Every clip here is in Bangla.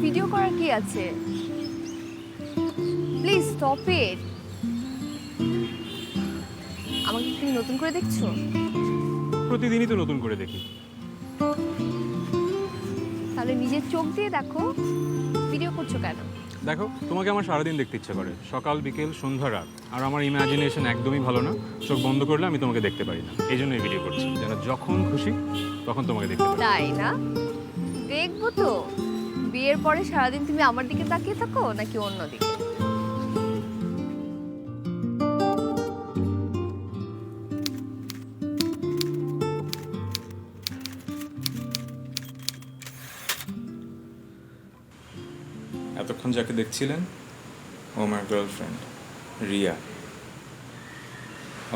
ভিডিও করার কি আছে? Please stop it. আমাকে কি নতুন করে দেখছো? প্রতিদিনই তো নতুন করে দেখি। তাহলে নিজের চোখ দিয়ে দেখো, ভিডিও করছো কেন? দেখো, তোমাকে আমার সারাদিন দেখতে ইচ্ছে করে, সকাল বিকেল সন্ধ্যা রাত। আর আমার ইমাজিনেশন একদমই ভালো না, চোখ বন্ধ করলে আমি তোমাকে দেখতে পারি না। এই জন্য এই ভিডিও করছি, যেন যখন খুশি তখন তোমাকে দেখতে পারি। তাই না? দেখবো তো। বিয়ের পরে সারাদিন তুমি আমার দিকে তাকিয়ে থাকো নাকি অন্য দিকে? এতক্ষণ যাকে দেখছিলেন ও আমার গার্লফ্রেন্ড রিয়া,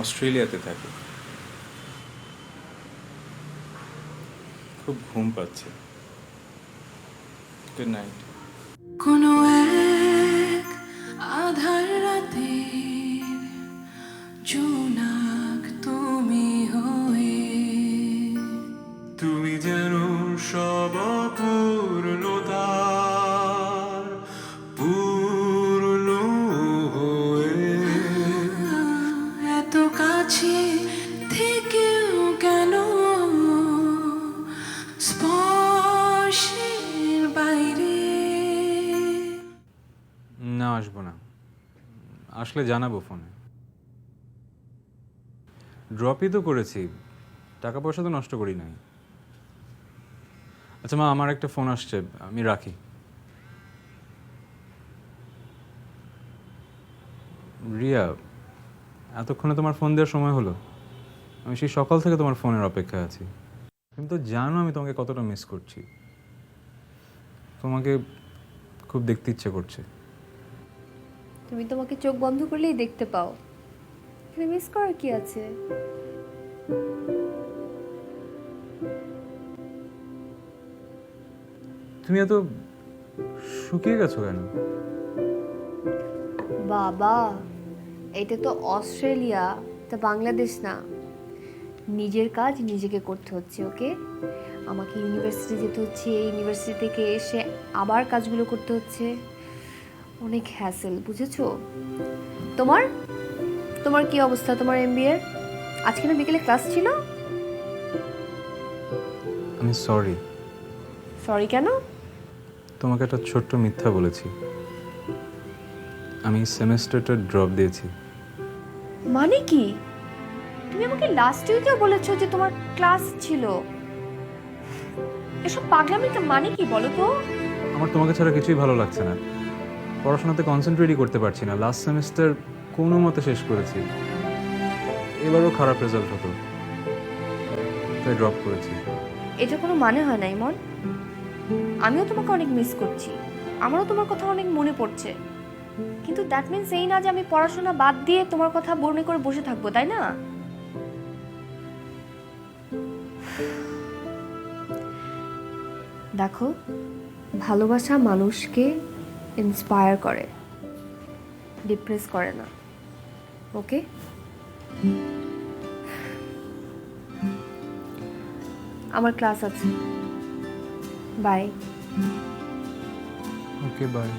অস্ট্রেলিয়াতে থাকে। খুব ঘুম পাচ্ছে। Good night. কোনো এক আধার রাতে জোনাক তুমি হয়ে, তুমি যেন সব পূর্ণতার পূর্ণ হয়ে, এত কাছে থেকেও কেন স্পর্শের বাইরে। না, আসবো না। আসলে জানাবো ফোনে। ড্রপই তো করেছি, টাকা পয়সা তো নষ্ট করি নাই। আচ্ছা মা, আমার একটা ফোন আসছে, আমি রাখি। রিয়া, এতক্ষণে তোমার ফোন দেওয়ার সময় হলো? আমি সেই সকাল থেকে তোমার ফোনের অপেক্ষায় আছি। তুমি তো জানো আমি তোমাকে কতটা মিস করছি। তোমাকে খুব দেখতে ইচ্ছে করছে। তুমি তোমাকে চোখ বন্ধ করলেই দেখতে পাও, এখানে মিস করার কি আছে? তুমি এত শুকিয়ে গেছো কেন? বাবা, এটা তো অস্ট্রেলিয়া, তা বাংলাদেশ না। নিজের কাজ নিজেকে করতে হচ্ছে, ওকে? আমাকে ইউনিভার্সিটি যেতে হচ্ছে, ইউনিভার্সিটি থেকে এসে আবার কাজগুলো করতে হচ্ছে। অনেক হ্যাসেল, বুঝেছো? তোমার তোমার কি অবস্থা তোমার এমবিএর? আজকে না বিকেলে ক্লাস ছিল? আমি সরি। সরি কেন? তোমাকে একটা ছোট্ট মিথ্যা বলেছি। আমি সেমেস্টারটা ড্রপ দিয়েছি। মানে কি? তুমি আমাকে লাস্ট উইকেও বলেছো যে তোমার ক্লাস ছিল। এসব পাগলামিটা মানে কি বলো তো? আমার তোমাকে ছাড়া কিছুই ভালো লাগছে না। পড়াশোনাতে কনসেন্ট্রেটই করতে পারছি না। লাস্ট সেমিস্টার কোনো মতে শেষ করেছি, এবারও খারাপ রেজাল্ট হতো, তাই ড্রপ করেছি। এটা কোনো মানে হয় না ইমন। আমিও তোমাকে অনেক মিস করছি, আমারও তোমার কথা অনেক মনে পড়ছে, কিন্তু দ্যাট মিনস এই না যে আমি পড়াশোনা বাদ দিয়ে তোমার কথা মনে করে বসে থাকবো, তাই না? দেখো, ভালোবাসা মানুষকে ইন্সপায়ার করে, ডিপ্রেস করে না, ওকে? আমার ক্লাস আছে, বাই। Okay, by.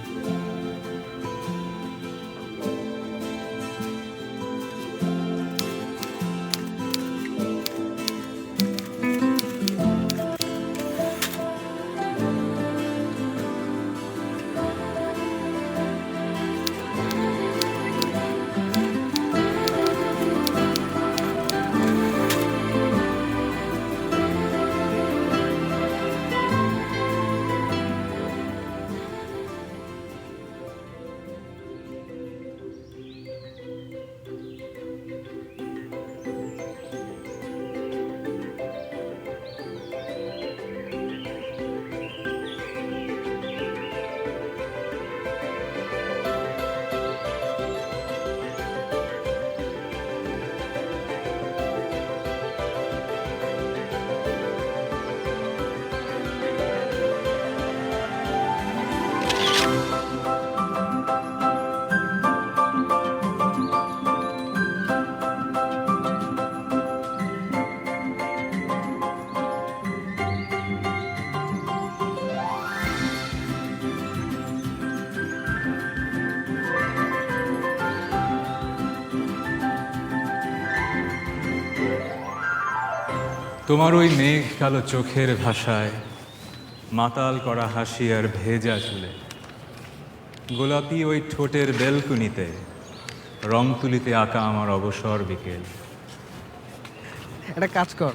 তোমার ওই মেঘ কালো চোখের ভাষায়, মাতাল করা হাসি আর ভেজা চুলে, গোলাপি ওই ঠোঁটের বেলকুনিতে, রং তুলিতে আঁকা আমার অবসর বিকেল। একটা কাজ কর,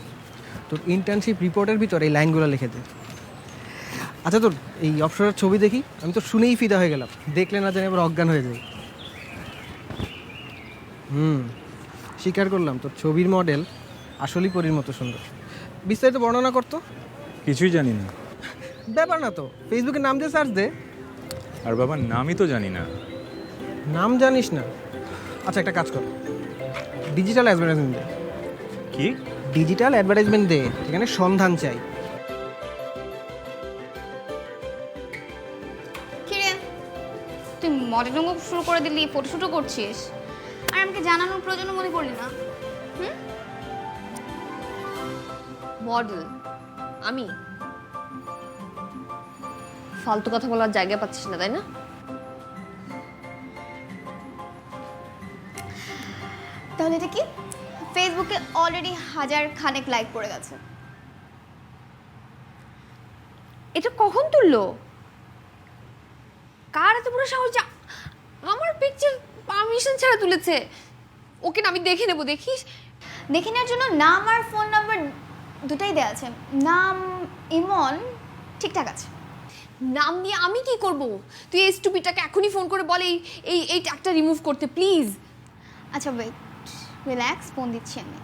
তোর ইন্টার্নশিপ রিপোর্টের ভিতর এই লাইনগুলো লিখে দে। আচ্ছা, তোর এই অবসরের ছবি দেখি, আমি তো শুনেই ফিদা হয়ে গেলাম, দেখলে না জানি আবার অজ্ঞান হয়ে যাই। স্বীকার করলাম তোর ছবির মডেল আসলেই পরীর মতো সুন্দর। বিস্তারিত বর্ণনা করতো। কিছুই জানি না। ব্যাপার না তো, ফেসবুকে নাম দিয়ে সার্চ দে। আর বাবার নামই তো জানি না। নাম জানিস না? আচ্ছা, একটা কাজ কর, ডিজিটাল অ্যাডভার্টাইজমেন্ট দে। কি? ডিজিটাল অ্যাডভার্টাইজমেন্ট দে, এখানে সন্ধান চাই। কিরে, তুই মডেলিং শুরু করে দিলি, ফটোশুটও করছিস, আর আমাকে জানানোর প্রয়োজন মনে করলি না? মডেল আমি? ফালতু কথা বলার জায়গা পাচ্ছিস না, তাই না? তাহলে এটা কি? ফেসবুকে অলরেডি 1000 খানেক লাইক পড়ে গেছে। এটা কখন তুললো? কার এত বড় সাহস যে আমার পিকচার পারমিশন ছাড়া তুলেছে? ওকে না, আমি দেখে নেবো, দেখিস। দেখে নেওয়ার জন্য নাম আর ফোন নাম্বার দুটাই দেওয়া আছে। নাম ইমন, ঠিকঠাক আছে। নাম দিয়ে আমি কি করব? তুই এই স্টুপিডটাকে এখনই ফোন করে বল এই ট্যাগটা রিমুভ করতে, প্লিজ। আচ্ছা ওয়েট, রিল্যাক্স, ফোন দিচ্ছি আমি।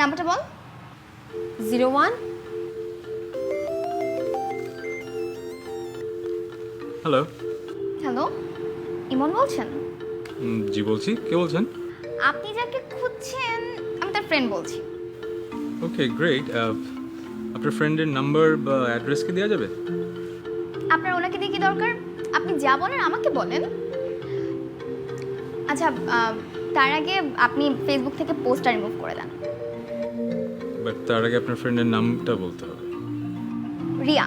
নাম্বারটা বল। 01। হ্যালো। হ্যালো, ইমন বলছেন? জি বলছি, কে বলছেন? আপনি যাকে খুঁজছেন আমি তার ফ্রেন্ড বলছি। ওকে, গ্রেট। আপনার ফ্রেন্ডের নাম্বার বা অ্যাড্রেস কি দেওয়া যাবে? আপনার ওনাকে দিয়ে কি দরকার? আপনি যা বলেন আমাকে বলেন। আচ্ছা, তার আগে আপনি ফেসবুক থেকে পোস্টটা রিমুভ করে দেন। বাট তার আগে আপনার ফ্রেন্ডের নামটা বলতে হবে। রিয়া।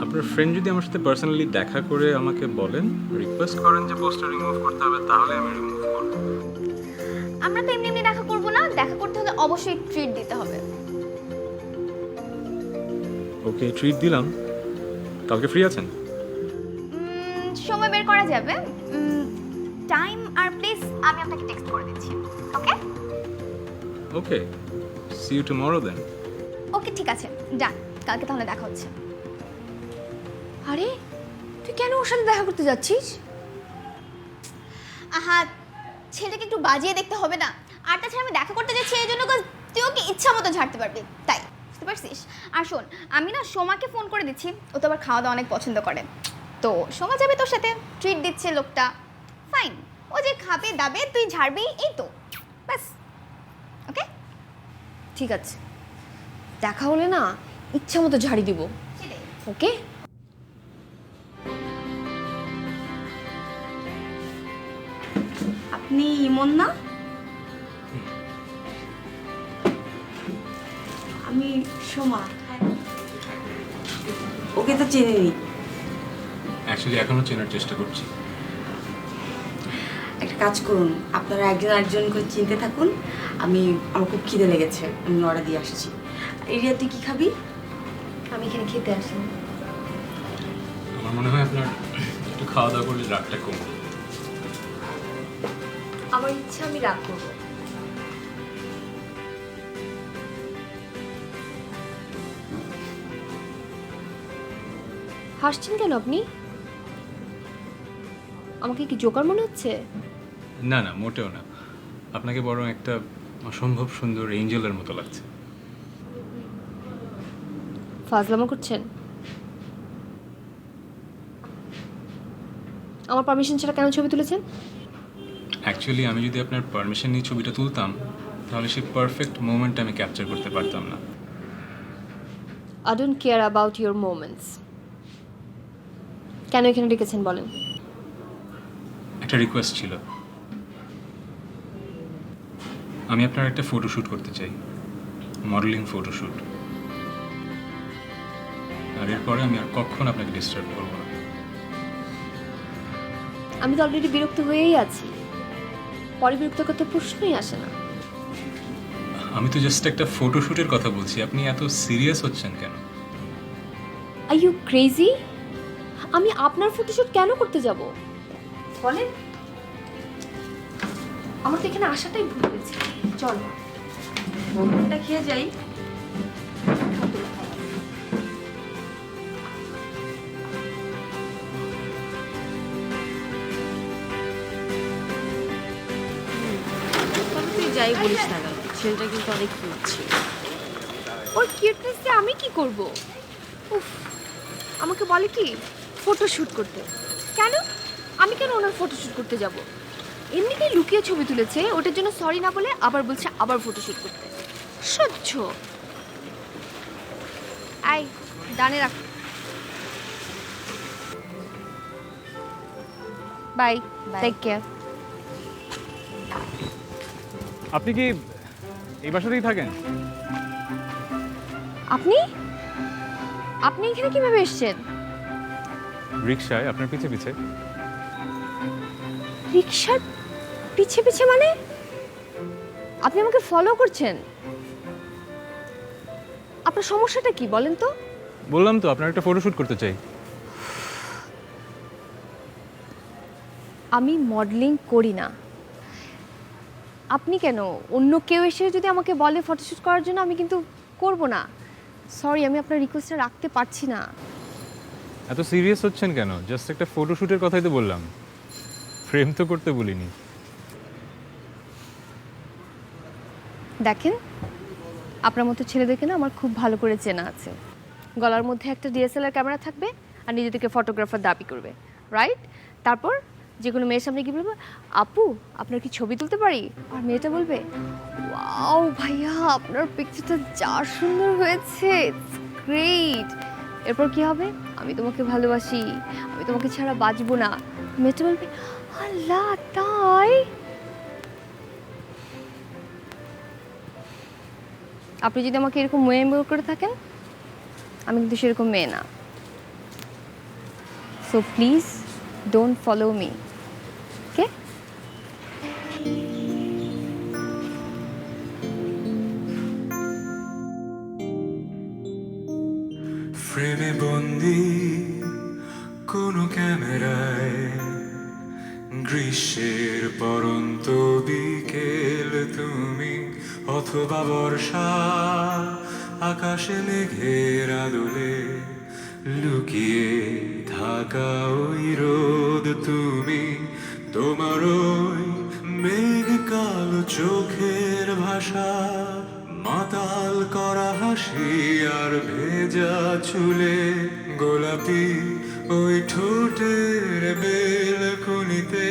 আপনার ফ্রেন্ড যদি আমার সাথে পার্সোনালি দেখা করে আমাকে বলেন, রিকোয়েস্ট করেন যে পোস্টটা রিমুভ করতে হবে, তাহলে আমি রিমুভ করব। আমরা তো এমনি এমনি দেখা করব না, দেখা করতে হলে অবশ্যই ট্রিট দিতে হবে। ওকে, ট্রিট দিলাম। কালকে ফ্রি আছেন? সময় বের করা যাবে। টাইম আর প্লেস আমি আপনাকে টেক্সট করে দিচ্ছি। ওকে? ওকে, সি ইউ টুমরো দেন। ওকে, ঠিক আছে, ডান। কালকে তাহলে দেখা হচ্ছে। আরে তুই কেন ওর সাথে দেখা করতে যাচ্ছিস? আহা, ছেলেটাকে একটু বাজিয়ে দেখতে হবে না? আর তাছাড়া আমি দেখা করতে যাচ্ছি এই জন্য তুই ওকে ইচ্ছা মতো ঝাড়তে পারবি, তাই। বুঝতে পারছিস? আর শোন, আমি না সোমাকে ফোন করে দিচ্ছি, ও তো আবার খাওয়া দাওয়া অনেক পছন্দ করে। তো সোমা যাবে তোর সাথে, ট্রিট দিচ্ছে লোকটা, ফাইন। ও যে খাবে দাবে, তুই ঝাড়বি, এই তো, ব্যাস। ওকে? ঠিক আছে, দেখা হলে না ইচ্ছা মতো ঝাড়ি দিব। ওকে? আপনি ইমন না? আমি সোমা। ওকে তো চিনিনি। অ্যাকচুয়ালি এখনো চেনার চেষ্টা করছি। একটা কাজ করুন, আপনারা একজন আরেকজনকে চিনতে থাকুন। আমার খুব খিদে লেগেছে, আমি অর্ডার দিয়ে আসছি। এরিয়া, তুই কি খাবি? আমি এখানে খেতে আসিনি। আমার মনে হয় আপনার একটু খাওয়া দাওয়া করলে রাগটা কমবে। আমার ইচ্ছা, আমি রাগ করবো। হাসছেন কেন আপনি? আমাকে কি জোকার মনে হচ্ছে? না না, মোটেও না। আপনাকে বরং একটা অসম্ভব সুন্দর এঞ্জেলের মতো লাগছে। ফাজলামো করছেন? আমার পারমিশন ছাড়া কেন ছবি তুলেছেন? অ্যাকচুয়ালি আমি যদি আপনার পারমিশন নিয়ে ছবিটা তুলতাম, তাহলে সেই পারফেক্ট মোমেন্ট আমি ক্যাপচার করতে পারতাম না। I don't care about your moments. কেন এখানে ডেকেছেন বলেন? একটা রিকোয়েস্ট ছিল। আমি আপনার একটা ফটোশ্যুট করতে চাই, মডেলিং ফটোশ্যুট। আর এরপরে আমি আর কখনো আপনাকে ডিস্টার্ব করবো না। আমি তো অলরেডি বিরক্ত হয়েই আছি, পরে বিরক্ত করতে প্রশ্নই আসে না। আমি তো জাস্ট একটা ফটোশুটের কথা বলছি, আপনি এত সিরিয়াস হচ্ছেন কেন? Are you crazy? আমি আপনার ফটোশুট কেন করতে যাব বলেন? আমার তো এখানে আসাটাই ভুল হয়েছে। চল মোমোটা খেয়ে যাই। তবে তুই যাই বলিস না কেন, ছেলেটা কিন্তু অনেক কিউট ছিল। ওর কিউটনেস দিয়ে আমি কি করব? উফ, আমাকে বলে কি ফটোশুট করতে। কেন? আমি কেন ওনার ফটোশুট করতে যাব? এমনিতেই লুকিয়ে ছবি তুলেছে, ওটার জন্য সরি না বলে আবার বলছে আবার ফটোশুট করতে। সহ্য। আই ডানে রাখ। Bye, take care. আপনি কি এই বাসাতেই থাকেন? আপনি আপনি এখানে কিভাবে এসেছেন? রিক্সায় আপনার পিছে পিছে। রিকশার পিছে পিছে মানে? আপনি আমাকে ফলো করছেন? আপনার সমস্যাটা কি বলেন তো? বললাম তো আপনার একটা ফটোশুট করতে চাই। আমি মডেলিং করি না। আপনি কেন? অন্য কেউ এসে যদি আমাকে বলে ফটোশুট করার জন্য, আমি কিন্তু করব না। সরি, আমি আপনার রিকোয়েস্টটা রাখতে পারছি না। এত সিরিয়াস হচ্ছেন কেন? জাস্ট একটা ফটোশুটের কথাই তো বললাম, ফ্রেম তো করতে বলিনি। দেখেন, আপনার মতো ছেলেদেরকে না আমার খুব ভালো করে চেনা আছে। গলার মধ্যে একটা ডিএসএলআর ক্যামেরা থাকবে আর নিজেদেরকে ফটোগ্রাফার দাবি করবে, রাইট? তারপর যে কোনো মেয়ের সামনে কি বলবে, আপু আপনার কি ছবি তুলতে পারি? আর মেয়েটা বলবে, ওয়াও ভাইয়া আপনার পিকচারটা যা সুন্দর হয়েছে, ইটস গ্রেট। এরপর কি হবে? আমি তোমাকে ভালোবাসি, আমি তোমাকে ছাড়া বাঁচবো না। মেয়েটা বলবে, আল্লাহ তাই? আপনি যদি আমাকে এরকম মেয়ে করে থাকেন, আমি কিন্তু সেরকম মেয়ে না। So please don't follow me, okay? ফ্রেমে বন্দি কোনো ক্যামেরায়, গ্রীষ্মের পরন্ত বিকেল তুমি, অথবা বর্ষা আকাশে মেঘের আদলে লুকিয়ে থাকা ওই রোদ তুমি, তোমার ওই মেঘ কালো চোখের ভাষা, মাতাল করা হাসি আর ভেজা চুলে, গোলাপি ওই ঠোঁটের বেলকনিতে,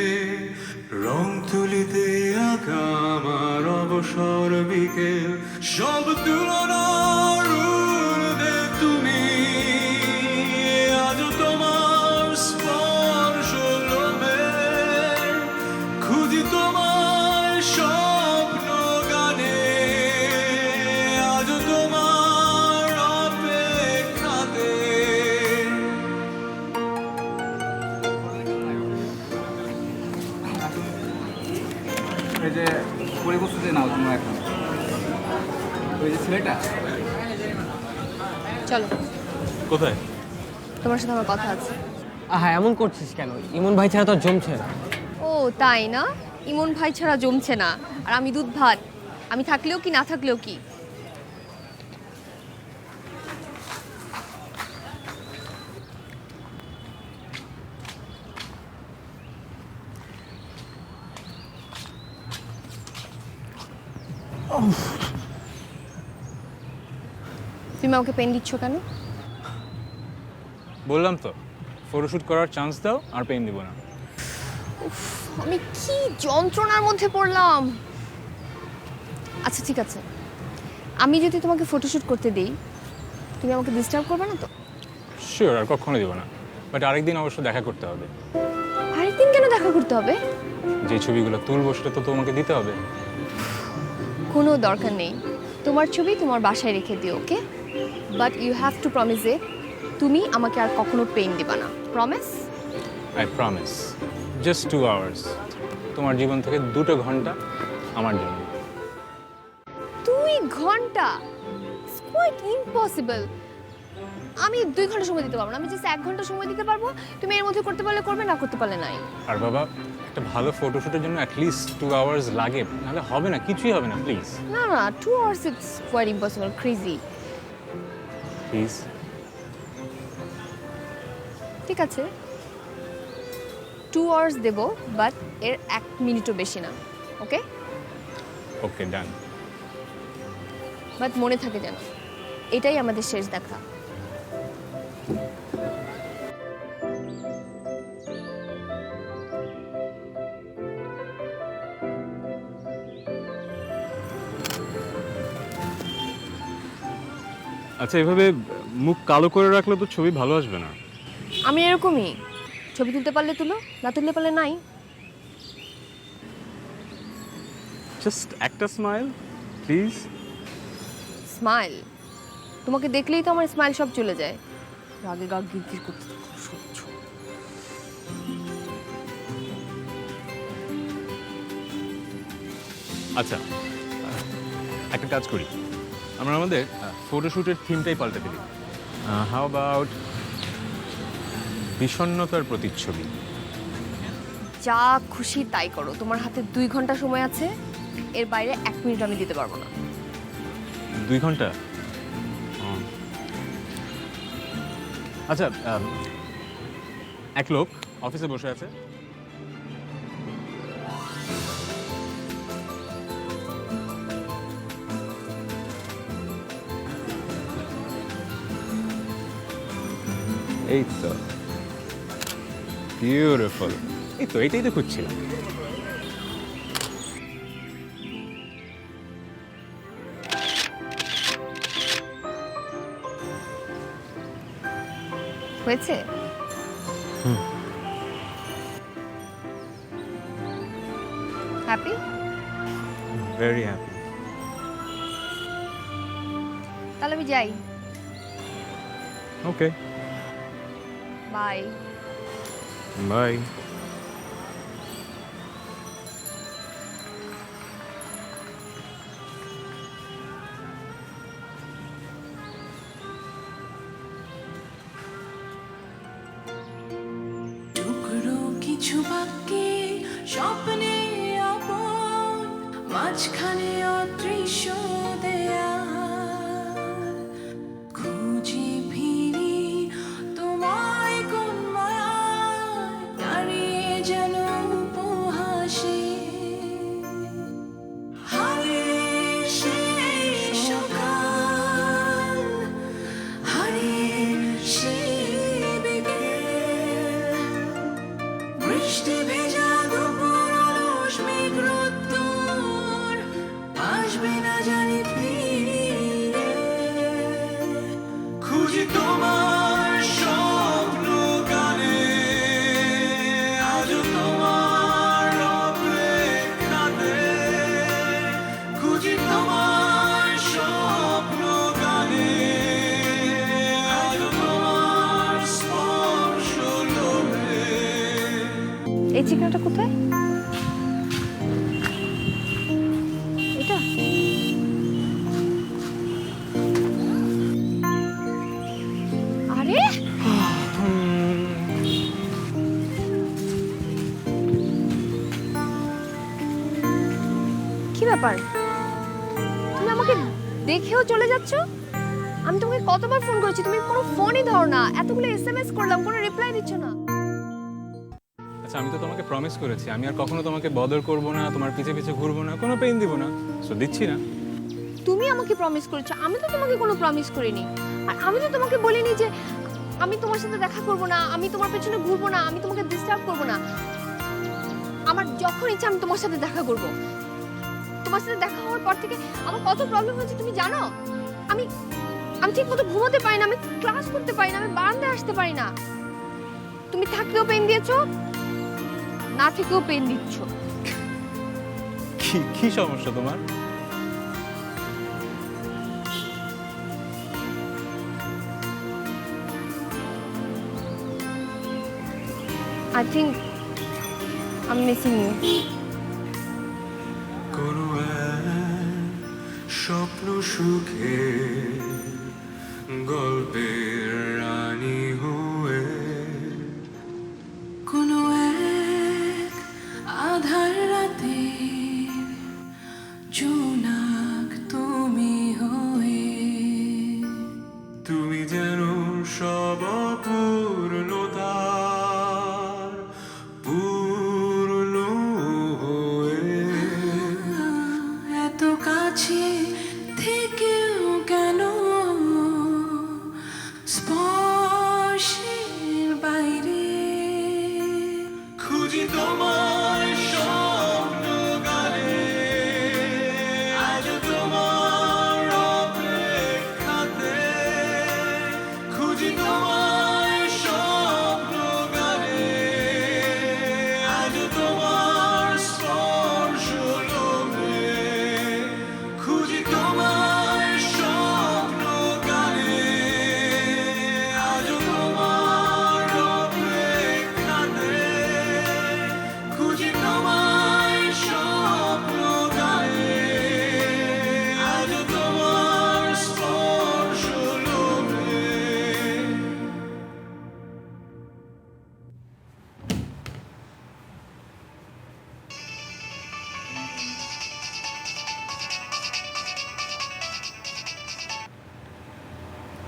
রং তুলিতে আঁকা আমার অবসর বিকেল, সব তুলনার ঊর্ধ্বে তুমি, আজ তোমার স্পর্শ লোভে খুঁজি তোমার স্বপ্ন গানে, আজ তোমার অপেক্ষাতে। এই যে পরিবস্তুতে নাও তোমরা এখন, ওই যে ছেলেটা। চলো, কোথায়? তোমার সাথে আমার কথা আছে। হ্যাঁ, এমন করছিস কেন? ইমন ভাই ছাড়া তো আর জমছে না। ও তাই না? ইমন ভাই ছাড়া জমছে না, আর আমি দুধ ভাত। আমি থাকলেও কি না থাকলেও কি? তুমি আমাকে পেন দিচ্ছ কেন? বললাম তো ফটোশুট করার চান্স দাও, আর পেন দিব না। আমি কি যন্ত্রণার মধ্যে পড়লাম। আচ্ছা ঠিক আছে, আমি যদি তোমাকে ফটোশুট করতে দিই, তুমি আমাকে ডিস্টার্ব করবে না তো? শিওর, আর কখনো দিব না। বাট আরেকদিন অবশ্য দেখা করতে হবে। আরেকদিন কেন দেখা করতে হবে? যে ছবিগুলো তুলবো সেটা তো তোমাকে দিতে হবে। কোনো দরকার নেই, তোমার ছবি তোমার বাসায় রেখে দিও, okay? But you have to promise it, তুমি আমাকে আর কখনো পেইন দিবা না। Promise? I promise. Just 2 hours, তোমার জীবন থেকে 2 ঘন্টা আমার জন্য। 2 ঘন্টা? Quite impossible. আমি 2 ঘন্টা সময় দিতে পারবো না, আমি জাস্ট 1 ঘন্টা সময় দিতে পারবো। তুমি এর মধ্যে করতে পারলে করবে, না করতে পারলে নাই। আর বাবা, একটা ভালো ফটোশুটের জন্য অ্যাটলিস্ট 2 আওয়ার্স লাগে, নাহলে হবে না, কিছুই হবে না। প্লিজ না না, 2 hours it's quite impossible, crazy. Please. ঠিক আছে, 2 আওয়ার্স দেবো, বাট এর 1 মিনিটও বেশি না। ওকে? ওকে, ডান। বাট মনে থাকে যেন এটাই আমাদের শেষ দেখা। আচ্ছা, এভাবে মুখ কালো করে রাখলে তো ছবি ভালো আসবে না। আমি এরকমই, ছবি তুলতে পারলে তুলো, না তুলতে পারলে নাই। জাস্ট একটা স্মাইল প্লিজ। স্মাইল? তোমাকে দেখলেই তো আমার স্মাইল সব চলে যায়। রাগে গা গিরগির করতে থাকো, সহ্য। আচ্ছা, একটা কাজ করি, আমরা আমাদের ফটোশুটের থিমটাই পাল্টে দিই। হাউ অ্যাবাউট বিষণ্ণতার প্রতিচ্ছবি? যা খুশি তাই করো, তোমার হাতে 2 ঘন্টা সময় আছে, এর বাইরে 1 মিনিট আমি দিতে পারবো না। 2 ঘন্টা? আচ্ছা, এক লোক অফিসে বসে আছে, এই তো বিউটিফুল, এই তো এটাই তো খুঁজছিলাম। হয়েছে? হ্যাপি? Very happy. তাহলে আমি যাই। ওকে, বাই। বাই। টুকরো কিছু বাক্যে স্বপ্নে আপন, মাঝখানে অদৃশ্য দেয়াল। খুঁজে ফিরি তোমায় কোন মায়ায়, দাঁড়িয়ে যেন উপহাসে। হারিয়ে সেই সকাল, হারিয়ে সেই বিকেল, বৃষ্টি ভেজা দুপুর অলস মেঘ রোদ্দুর, আসবে না জানি ফিরে। খুঁজি তোমার স্বপ্ন গানে, আজও তোমার অপেক্ষাতে। খুঁজি তোমার স্বপ্ন গানে, আজও তোমার স্পর্শ লোভে। এই চিকনাটা কোথায়? এটা? আরে কি ব্যাপার, তুমি আমাকে দেখেও চলে যাচ্ছ? আমি তোমাকে কতবার ফোন করেছি, তুমি কোনো ফোনই ধরো না। এতগুলো এসএমএস করলাম, কোনো রিপ্লাই দিচ্ছ না। আচ্ছা, আমি তো তোমাকে প্রমিস করেছি আমি আর কখনো তোমাকে বদর করব না, তোমার পিছে পিছে ঘুরবো না, কোনো পেইন দিব না। সো দিচ্ছি না। তুমি আমাকে প্রমিস করেছো, আমি তো তোমাকে কোনো প্রমিস করিনি। আর আমি তো তোমাকে বলিনি যে আমি তোমার সাথে দেখা করব না, আমি তোমার পেছনে ঘুরবো না, আমি তোমাকে ডিস্টার্ব করব না। আমার যখন ইচ্ছা আমি তোমার সাথে দেখা করব। তোমার সাথে দেখা হওয়ার পর থেকে আমার কত প্রবলেম হয়েছে তুমি জানো? আমি আমি ঠিক মতো ঘুমোতে পারি না, আমি ক্লাস করতে পারি না, আমি বারান্দায় আসতে পারি না। তুমি থাকলেও পেন দিয়েছো, না থেকেও পেন দিচ্ছ। কি কি সমস্যা তোমার? I think I'm missing you. কোনো এক স্বপ্ন সুখে গল্পের রানী হয়ে কোনো এক আধার রাতে জোনাক তুমি হয়ে তুমি যেন সব অপূর্ণতার পূর্ণ হয়ে এত কাছে থেকেও কেন স্পর্শের বাইরে খুঁজি তোমার স্বপ্ন গানে আজ তোমার অপেক্ষাতে খুঁজি তোমার স্বপ্ন গানে আজ তোমার স্পর্শ লোভে খুঁজি তোমার স্বপ্ন গানে আজ তোমার অপেক্ষাতে খুঁজি তোমার স্বপ্ন গানে আজ তোমার স্পর্শ লোভে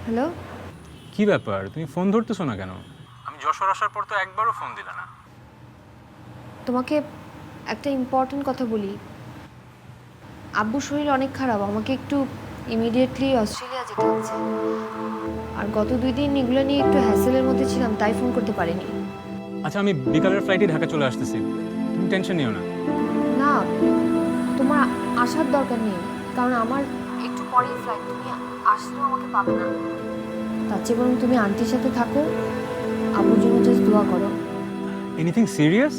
হ্যালো, কি ব্যাপার, তুমি ফোন ধরতেছো না কেন? আমি যশোর আসার পর তো একবারও ফোন দিলে না। তোমাকে একটা ইম্পর্টেন্ট কথা বলি। আব্বুর শরীর অনেক খারাপ, আমাকে একটু ইমিডিয়েটলি অস্ট্রেলিয়া যেতে হচ্ছে। আর গত 2 দিন এগুলো নিয়ে একটু হ্যাসেলের মধ্যে ছিলাম, তাই ফোন করতে পারিনি। আচ্ছা, আমি বিকালের ফ্লাইটে ঢাকা চলে আসতেছি, তুমি টেনশন নিও না। না, তোমার আসার দরকার নেই, কারণ আমার একটু পরেই ফ্লাইট, তুমি আসলেও আমাকে পাবে না। তার চেয়ে বরং তুমি আন্টির সাথে থাকো, আব্বুর জন্য জাস্ট দোয়া করো। Anything serious?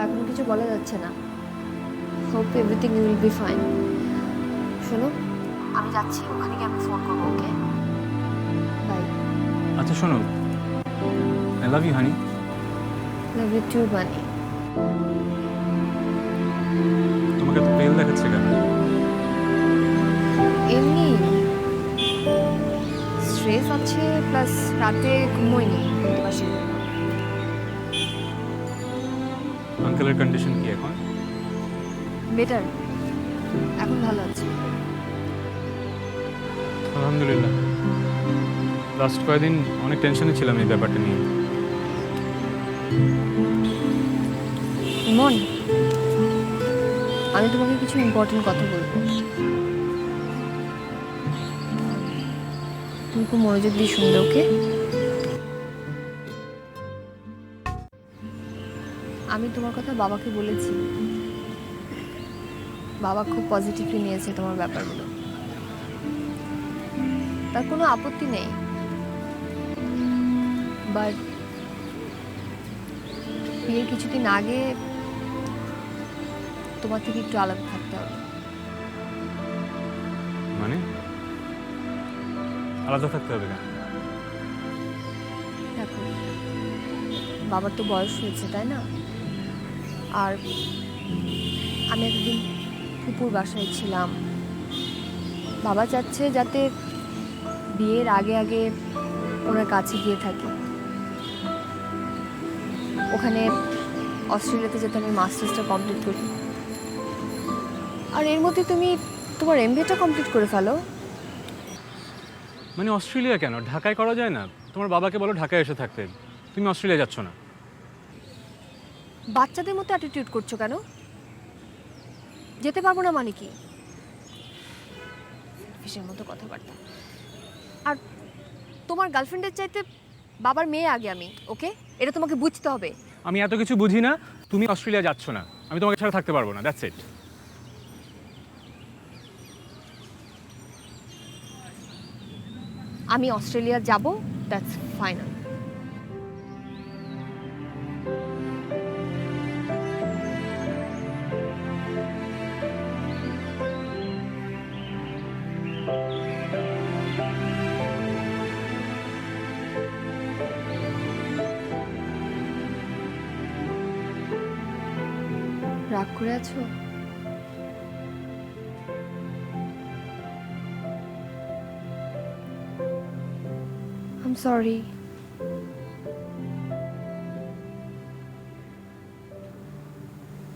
এখন কিছু বলা যাচ্ছে না। Hope everything will be fine. শোনো, আমি যাচ্ছি, ওখানে গিয়ে আমি ফোন করবো, ওকে? বাই। আচ্ছা শোনো, I love you honey. Love you too bunny. তোমাকে তো পেল দেখাচ্ছে কেন? এমনি স্ট্রেস আছে, প্লাস রাতে ঘুমোইনি, বুঝতে পারছি। আঙ্কেলের কন্ডিশন কি এখন? বেটার, এখন ভালো আছে। আলহামদুলিল্লাহ। লাস্ট কয়েকদিন অনেক টেনশনে ছিলাম এই ব্যাপারটা নিয়ে। ইমন, আমি তোমাকে কিছু ইম্পর্টেন্ট কথা বলবো, তুমি খুব মনোযোগ দিয়ে শুনবে, ওকে? আমি তোমার কথা বাবাকে বলেছি, বাবা খুব পজিটিভলি নিয়েছে তোমার ব্যাপারগুলো, তার কোনো আপত্তি নেই। বাট বিয়ের কিছুদিন আগে তোমার থেকে একটু আলাদা থাকতে হবে। মানে আলাদা থাকতে হবে কেন? দেখো, বাবার তো বয়স হয়েছে, তাই না? আর আমি একদিন ফুপুর বাসায় ছিলাম, বাবা চাচ্ছে যাতে বিয়ের আগে আগে ওনার কাছে গিয়ে থাকি। ওখানে অস্ট্রেলিয়াতে যাতে আমি মাস্টার্সটা কমপ্লিট করি, আর এর মধ্যে তুমি তোমার এমবিএটা কমপ্লিট করে ফেলো। মানে অস্ট্রেলিয়া কেন, ঢাকায় করা যায় না? তোমার বাবাকে বলো ঢাকায় এসে থাকতে, তুমি অস্ট্রেলিয়া যাচ্ছ না। বাচ্চাদের মতো অ্যাটিটিউড করছো কেন? যেতে পারবো না মানে কি? ফিসের মতো কথাবার্তা। আর তোমার গার্লফ্রেন্ডের চাইতে বাবার মেয়ে আগে আমি, ওকে? এটা তোমাকে বুঝতে হবে। আমি এত কিছু বুঝি না, তুমি অস্ট্রেলিয়া যাচ্ছ না, আমি তোমাকে ছাড়া থাকতে পারবো না, দ্যাটস ইট। আমি অস্ট্রেলিয়া যাব, দ্যাটস ফাইনাল। রাগ করে আছো? I'm sorry.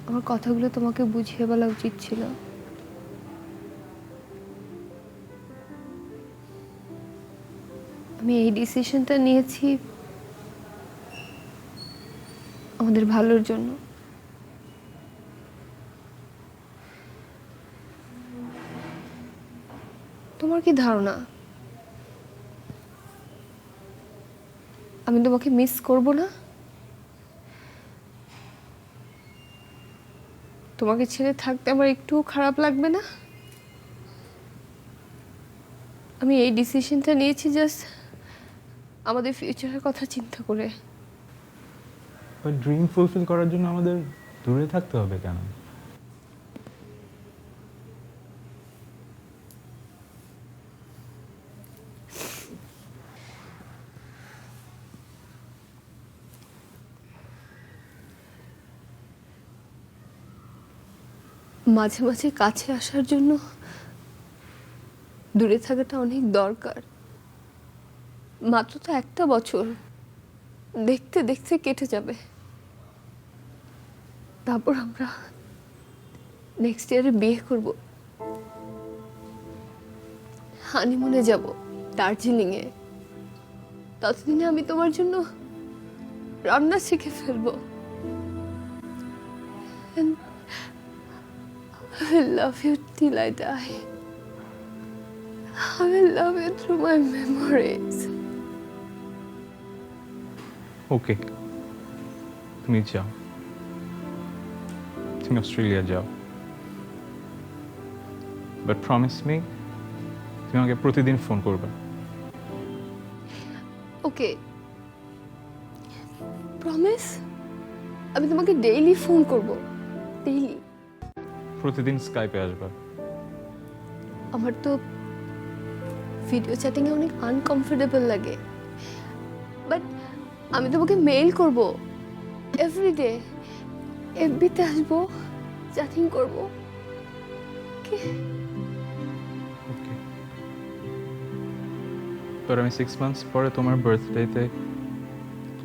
আমার কথাগুলো তোমাকে বুঝিয়ে বলা উচিত ছিল। আমি এই ডিসিশনটা নিয়েছি আমাদের ভালোর জন্য। তোমার কি ধারণা আমি তোমাকে মিস করব না? তোমাকে ছেড়ে থাকতে আমার একটুও খারাপ লাগবে না? আমি এই ডিসিশনটা নিয়েছি জাস্ট আমাদের ফিউচারের কথা চিন্তা করে। বাট ড্রিম ফুলফিল করার জন্য আমাদের দূরে থাকতে হবে কেন? মাঝে মাঝে কাছে আসার জন্য দূরে থাকাটা অনেক দরকার। মাত্র তো একটা বছর, দেখতে দেখতে কেটে যাবে। তারপর আমরা নেক্সট ইয়ারে বিয়ে করব, হানিমুনে যাব দার্জিলিংয়ে। ততদিনে আমি তোমার জন্য রান্না শিখে ফেলবো। And I will love you till I die. I will love you through my memories. ওকে, তুমি যাও, তুমি অস্ট্রেলিয়া যাও, বাট প্রমিস মি তুমি আমাকে প্রতিদিন ফোন করবে। ওকে, প্রমিস আমি তোমাকে ডেইলি ফোন করব, ডেইলি। প্রতিদিন স্কাইপে আসবা। আমার তো ভিডিও চ্যাটিংয়ে অনেক আনকমফোর্টেবল লাগে, বাট আমি তোমাকে মেইল করব এভরিডে, এফবিতে আসবো, চ্যাটিং করব। ওকে, তো আমি 6 মান্থস পরে তোমার বার্থডেতে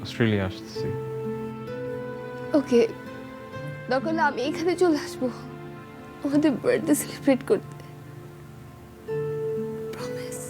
অস্ট্রেলিয়া আসছি। ওকে, দরকার হলে আমি এখানে চলে আসবো আমাদের বার্থডে সেলিব্রেট করতে। প্রমিস।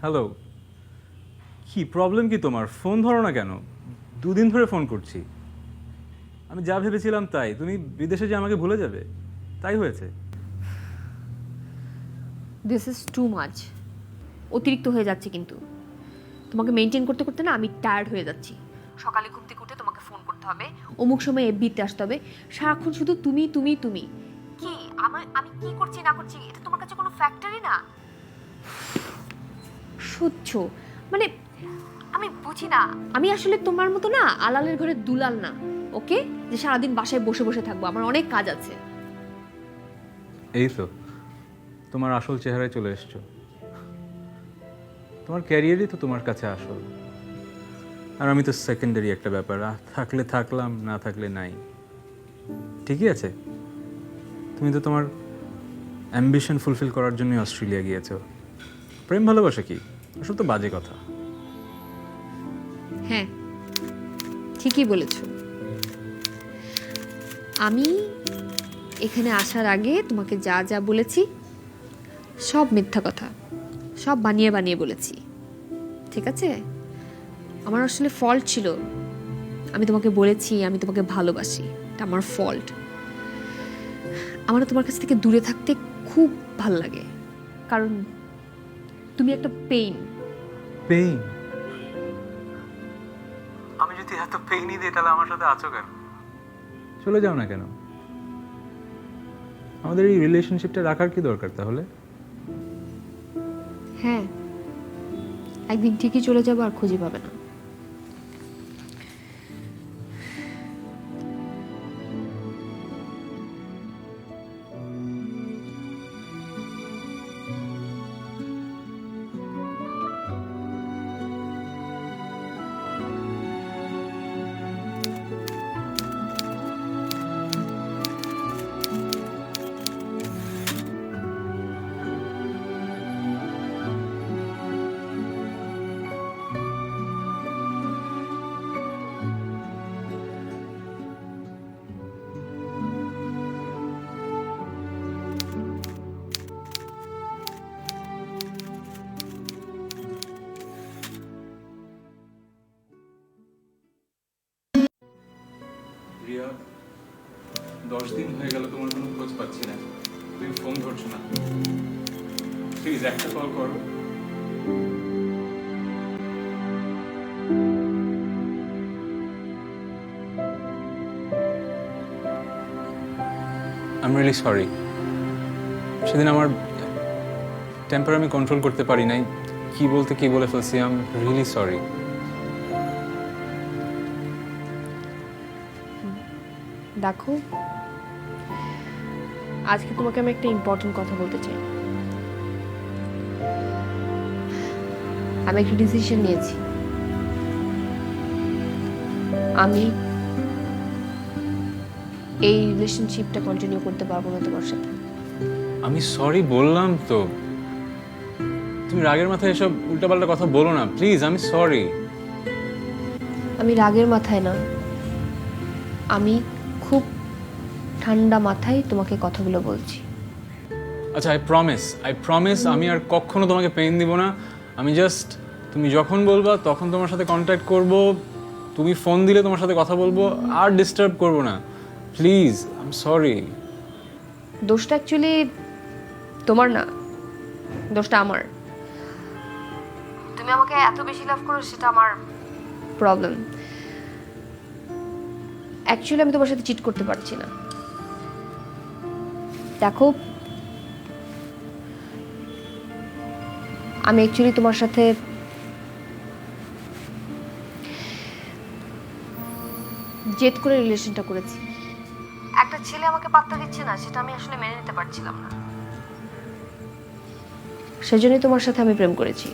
হ্যালো, কি প্রবলেম কি তোমার? ফোন ধরো না কেন? 2 দিন ধরে ফোন করছি। আমি যা ভেবেছিলাম তাই, তুমি বিদেশে যে আমাকে ভুলে যাবে তাই হয়েছে। দিস ইজ টু মাচ, অতিরিক্ত হয়ে যাচ্ছে। কিন্তু তোমাকে মেনটেন করতে করতে না আমি টায়ার্ড হয়ে যাচ্ছি। সকালে ঘুম থেকে উঠে তোমাকে ফোন করতে হবে, অমুক সময় এফবিতে আসতে হবে, সারাক্ষণ শুধু তুমি তুমি তুমি। কি আমি কি করছি না করছি এটা তোমার কাছে কোনো ফ্যাক্টরি না? সহ্য মানে আমি বুঝি না। আমি আসলে তোমার মতো না আলালের ঘরে দুলাল না, ওকে, যে সারাদিন বাসায় বসে বসে থাকবো। আমার অনেক কাজ আছে। এই তো তোমার আসল চেহারায় চলে এসছো। তোমার ক্যারিয়ারই তো তোমার কাছে আসল, আর আমি তো সেকেন্ডারি একটা ব্যাপার। থাকলে থাকলাম, না থাকলে নাই। ঠিকই আছে, তুমি তো তোমার অ্যাম্বিশন ফুলফিল করার জন্যই অস্ট্রেলিয়া গিয়েছো। প্রেম ভালোবাসা কি আসল তো বাজে কথা। হ্যাঁ, ঠিকই বলেছ। আমি এখানে আসার আগে তোমাকে যা যা বলেছি সব মিথ্যা কথা, সব বানিয়ে বানিয়ে বলেছি। ঠিক আছে, আমার আসলে ফল্ট ছিল, আমি তোমাকে বলেছি আমি তোমাকে ভালোবাসি, এটা আমার ফল্ট। আমার তোমার কাছ থেকে দূরে থাকতে খুব ভালো লাগে, কারণ তুমি একটা পেইন। পেইন? আমি যদি এত পেইনই দিই তাহলে আমার সাথে আছো কেন? চলে যাও না কেন? আমাদের এই রিলেশনশিপটা রাখার কি দরকার তাহলে? হ্যাঁ, একদিন ঠিকই চলে যাবো আর খুঁজে পাবে না। রিয়া, 10 দিন হয়ে গেল তোমার কোনো খোঁজ পাচ্ছি না, তুমি ফোন ধরছো না। প্লিজ একটা কল করো। I am really sorry. সেদিন আমার টেম্পার আমি কন্ট্রোল করতে পারি নাই, কি বলতে কি বলে ফেলছি। I am really sorry. দেখো, আজকে তোমাকে আমি একটা ইম্পর্টেন্ট কথা বলতে চাই। আমি একটা ডিসিশন নিয়েছি। আমি এই রিলেশনশিপটা কন্টিনিউ করতে পারবো না তোমার সাথে। আমি সরি বললাম তো, তুমি রাগের মাথায় এসব উল্টাপাল্টা কথা বলো না প্লিজ। আমি সরি। আমি রাগের মাথায় না, আমি খুব ঠান্ডা মাথায় তোমাকে কথাগুলো বলছি। আচ্ছা, আই প্রমিস আমি আর কখনো তোমাকে পেইন দিব না। আমি জাস্ট তুমি যখন বলবা তখন তোমার সাথে কন্ট্যাক্ট করব, তুমি ফোন দিলে তোমার সাথে কথা বলবো, আর ডিস্টার্ব করব না প্লিজ। I am sorry. দোষটা অ্যাকচুয়ালি তোমার না, দোষটা আমার। তুমি আমাকে এত বেশি লাভ করো সেটা আমার প্রবলেম। অ্যাকচুয়ালি আমি তোমার সাথে চিট করতে পারছি না। দেখো, আমি অ্যাকচুয়ালি তোমার সাথে জেদ করে রিলেশনটা করেছি। একটা ছেলে আমাকে পাত্তা দিচ্ছে না, সেটা আমি আসলে মেনে নিতে পারছিলাম না। সেজন্যই তোমার সাথে আমি প্রেম করেছি।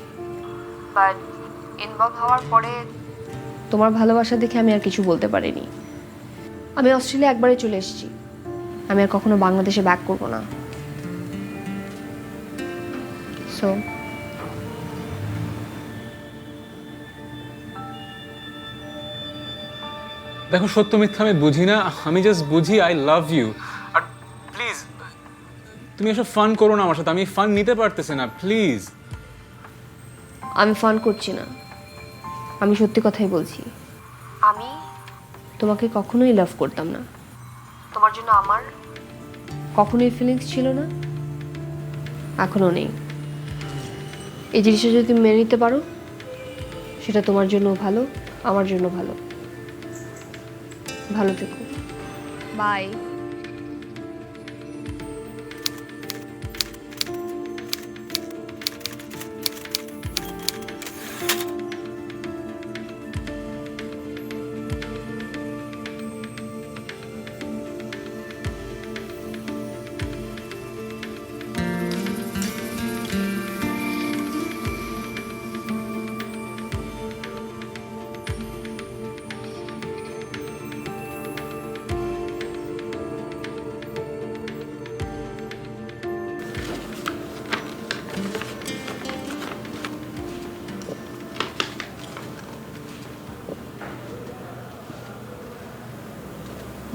বাট ইনভলভ হওয়ার পরে তোমার ভালোবাসা দেখে আমি আর কিছু বলতে পারিনি। আমি অস্ট্রেলিয়া একবারে চলে এসেছি। আমি আর কখনো বাংলাদেশে ব্যাক করবো না। সো দেখো, সত্য মিথ্যা আমি বুঝি না, আমি জাস্ট বুঝি আই লাভ ইউ। আর প্লিজ তুমি এসব ফান করো না আমার সাথে, আমি ফান নিতে পারতেছি না প্লিজ। আমি ফান করছি না, আমি সত্যি কথাই বলছি। আমি তোমাকে কখনোই লাভ করতাম না। তোমার জন্য আমার কখনোই ফিলিংস ছিল না, এখনো নেই। এই জিনিসটা যদি তুমি মেনে নিতে পারো, সেটা তোমার জন্য ভালো, আমার জন্য ভালো। ভালো থেকো, বাই।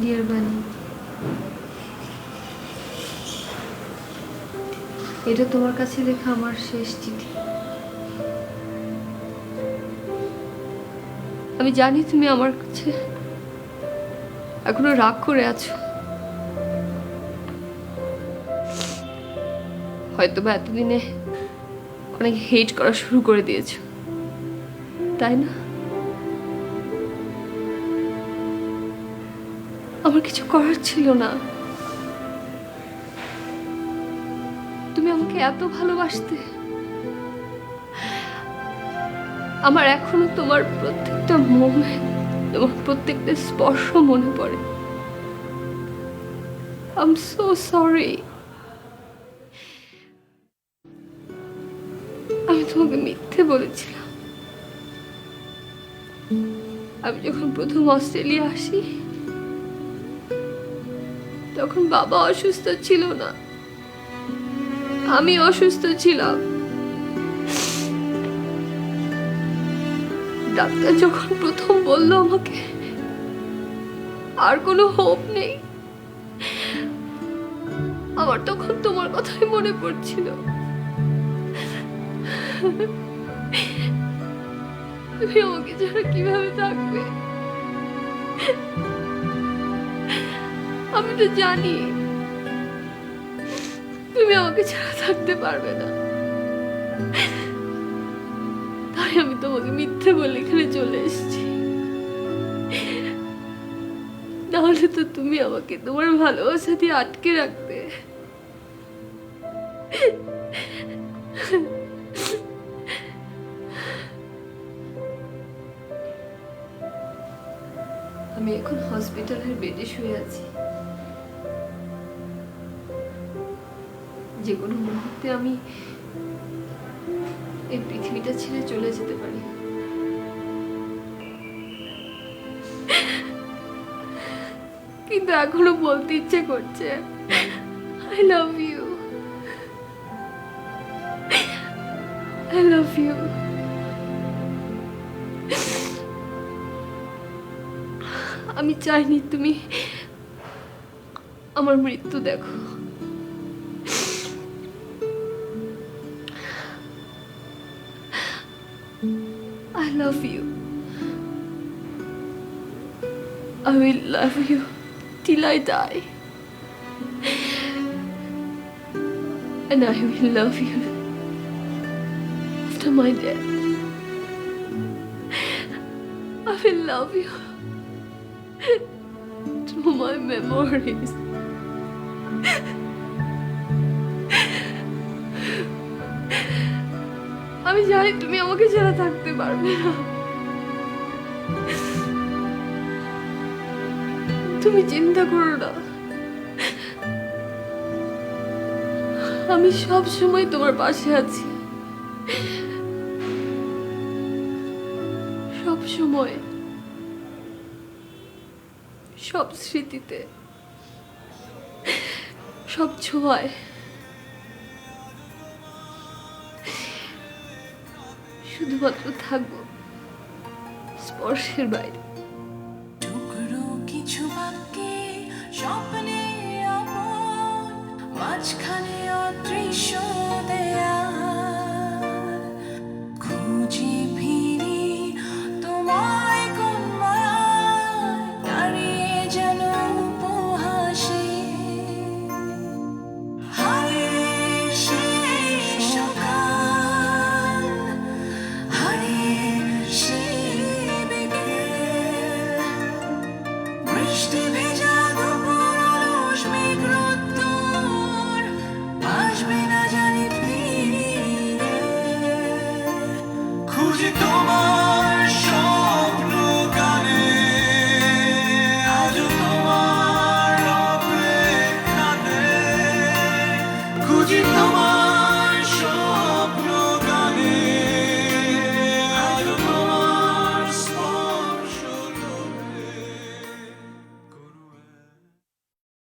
ডিয়ার বানি, এটা তোমার কাছে লেখা আমার শেষ চিঠি। আমি জানি তুমি আমার কাছে এখনো রাগ করে আছো, হয়তো বা এতদিনে অনেক হেট করা শুরু করে দিয়েছো, তাই না? আমার কিছু করার ছিল না। তুমি আমাকে এত ভালোবাসতে, আমার এখনো তোমার প্রত্যেকটা মোমেন্ট, তোমার প্রত্যেকটা স্পর্শ মনে পড়ে। I am so sorry. আমি তোমাকে মিথ্যে বলেছিলাম। আমি যখন প্রথম অস্ট্রেলিয়া আসি তখন বাবা অসুস্থ ছিল না, আমি অসুস্থ ছিলাম। ডাক্তার যখন প্রথম বলল আমাকে আর কোনো হোপ নেই, আমার তখন তোমার কথাই মনে পড়ছিল। তুমি আমাকে ছাড়া কিভাবে থাকবে? আমি তো জানি তুমি আমাকে ছাড়া থাকতে পারবে না, তাই আমি তোমাকে মিথ্যে বলে এখানে চলে এসেছি। নাহলে তো তুমি আমাকে তোমার ভালোবাসা দিয়ে আটকে রাখতে। আমি এখন হসপিটালের বেডে শুয়ে আছি। যে কোনো মুহূর্তে আমি এই পৃথিবীটা ছেড়ে চলে যেতে পারি। কিন্তু এখনো বলতে ইচ্ছে করছে, I love you, I love you. আমি চাইনি তুমি আমার মৃত্যু দেখো। I love you. I will love you till I die. And I will love you after my death. I will love you through my memories. আমি জানি তুমি আমাকে ছাড়া থাকতে পারবে না। তুমি চিন্তা করো না, আমি সব সময় তোমার পাশে আছি, সব সময়, সব স্মৃতিতে, সব ছোঁয়ায়। শুধুমাত্র থাকবো স্পর্শের বাইরে।